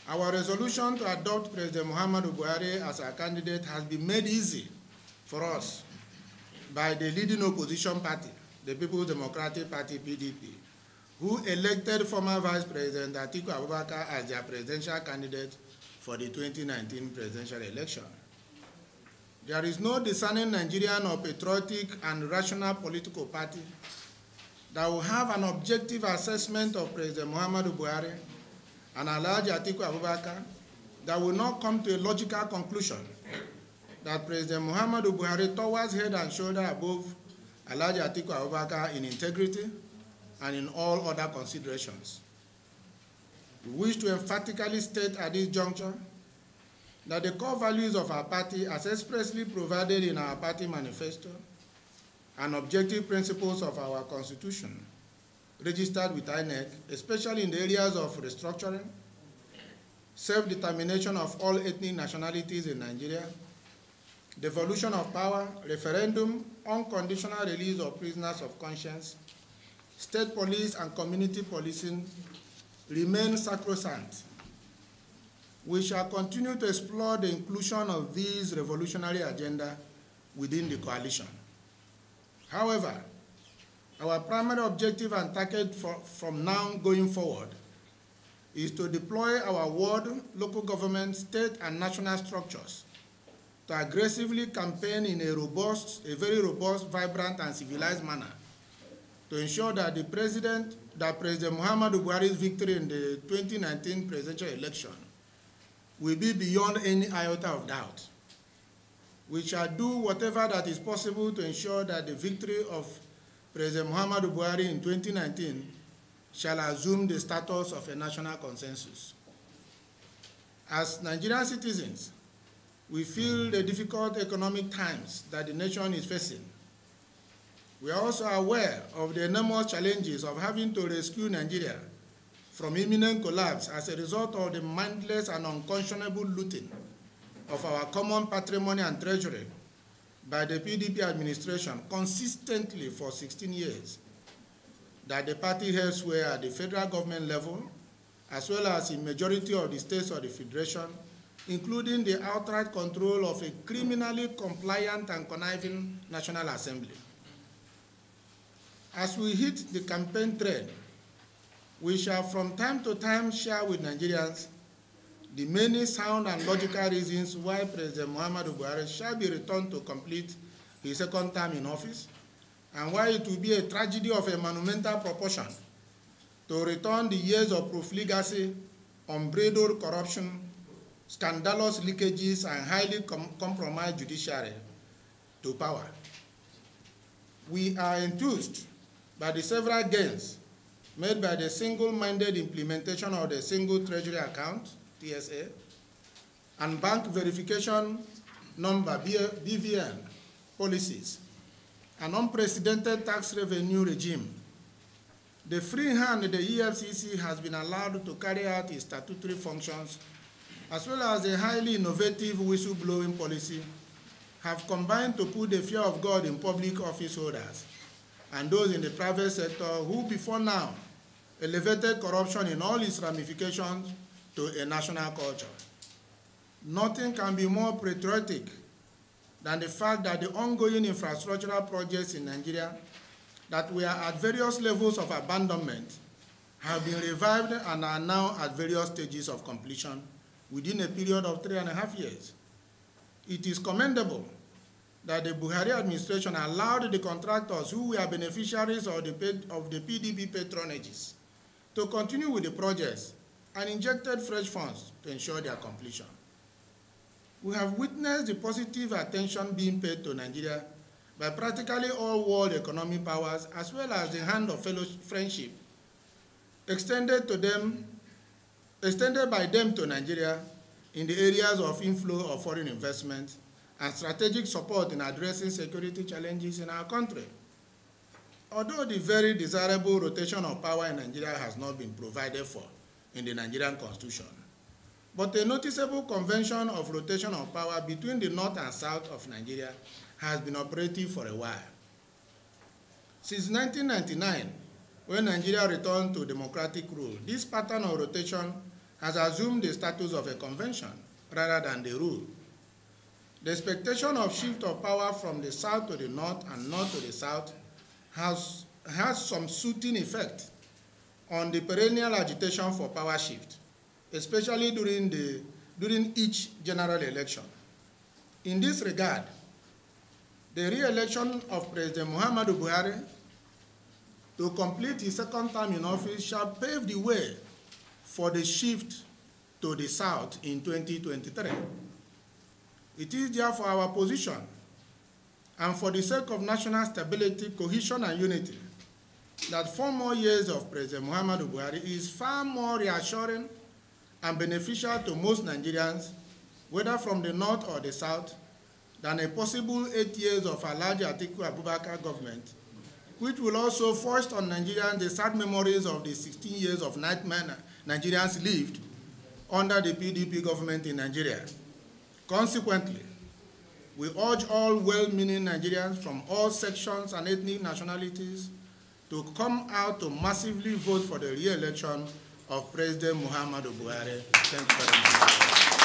Our resolution to adopt President Muhammadu Buhari as our candidate has been made easy for us by the leading opposition party, the People's Democratic Party, PDP, who elected former Vice President Atiku Abubakar as their presidential candidate for the 2019 presidential election. There is no discerning Nigerian or patriotic and rational political party that will have an objective assessment of President Muhammadu Buhari and Alhaji Atiku Abubakar that will not come to a logical conclusion that President Muhammadu Buhari towers head and shoulder above Alhaji Atiku Abubakar in integrity and in all other considerations. We wish to emphatically state at this juncture that the core values of our party, as expressly provided in our party manifesto, and objective principles of our constitution, registered with INEC, especially in the areas of restructuring, self-determination of all ethnic nationalities in Nigeria, devolution of power, referendum, unconditional release of prisoners of conscience, state police and community policing remain sacrosanct. We shall continue to explore the inclusion of these revolutionary agenda within the coalition. However, our primary objective and target from now going forward is to deploy our ward, local government, state, and national structures to aggressively campaign in a very robust, vibrant, and civilized manner to ensure that President Muhammadu Buhari's victory in the 2019 presidential election will be beyond any iota of doubt. We shall do whatever that is possible to ensure that the victory of President Muhammadu Buhari in 2019 shall assume the status of a national consensus. As Nigerian citizens, we feel the difficult economic times that the nation is facing. We are also aware of the enormous challenges of having to rescue Nigeria from imminent collapse as a result of the mindless and unconscionable looting of our common patrimony and treasury by the PDP administration consistently for 16 years, that the party elsewhere at the federal government level, as well as in majority of the states of the federation, including the outright control of a criminally compliant and conniving National Assembly. As we hit the campaign thread, we shall from time to time share with Nigerians the many sound and logical reasons why President Muhammadu Buhari shall be returned to complete his second term in office, and why it will be a tragedy of a monumental proportion to return the years of profligacy, unbridled corruption, scandalous leakages, and highly compromised judiciary to power. We are enthused by the several gains made by the single-minded implementation of the Single Treasury Account, TSA, and bank verification number, BVN, policies, an unprecedented tax revenue regime. The free hand the EFCC has been allowed to carry out its statutory functions, as well as a highly innovative whistleblowing policy, have combined to put the fear of God in public office holders and those in the private sector who before now elevated corruption in all its ramifications to a national culture. Nothing can be more patriotic than the fact that the ongoing infrastructural projects in Nigeria that were at various levels of abandonment have been revived and are now at various stages of completion within a period of 3.5 years. It is commendable that the Buhari administration allowed the contractors who were beneficiaries of the PDP patronages to continue with the projects and injected fresh funds to ensure their completion. We have witnessed the positive attention being paid to Nigeria by practically all world economic powers, as well as the hand of friendship extended by them to Nigeria in the areas of inflow of foreign investment and strategic support in addressing security challenges in our country. Although the very desirable rotation of power in Nigeria has not been provided for in the Nigerian Constitution, but a noticeable convention of rotation of power between the north and south of Nigeria has been operative for a while. Since 1999, when Nigeria returned to democratic rule, this pattern of rotation has assumed the status of a convention rather than the rule. The expectation of shift of power from the south to the north and north to the south has some soothing effect on the perennial agitation for power shift, especially during each general election. In this regard, the re-election of President Muhammadu Buhari to complete his second term in office shall pave the way for the shift to the south in 2023. It is therefore our position, and for the sake of national stability, cohesion, and unity, that 4 more years of President Muhammadu Buhari is far more reassuring and beneficial to most Nigerians, whether from the north or the south, than a possible 8 years of Alhaji Atiku Abubakar government, which will also foist on Nigerians the sad memories of the 16 years of nightmare Nigerians lived under the PDP government in Nigeria. Consequently, we urge all well-meaning Nigerians from all sections and ethnic nationalities to come out to massively vote for the re-election of President Muhammadu Buhari. Thank you very much.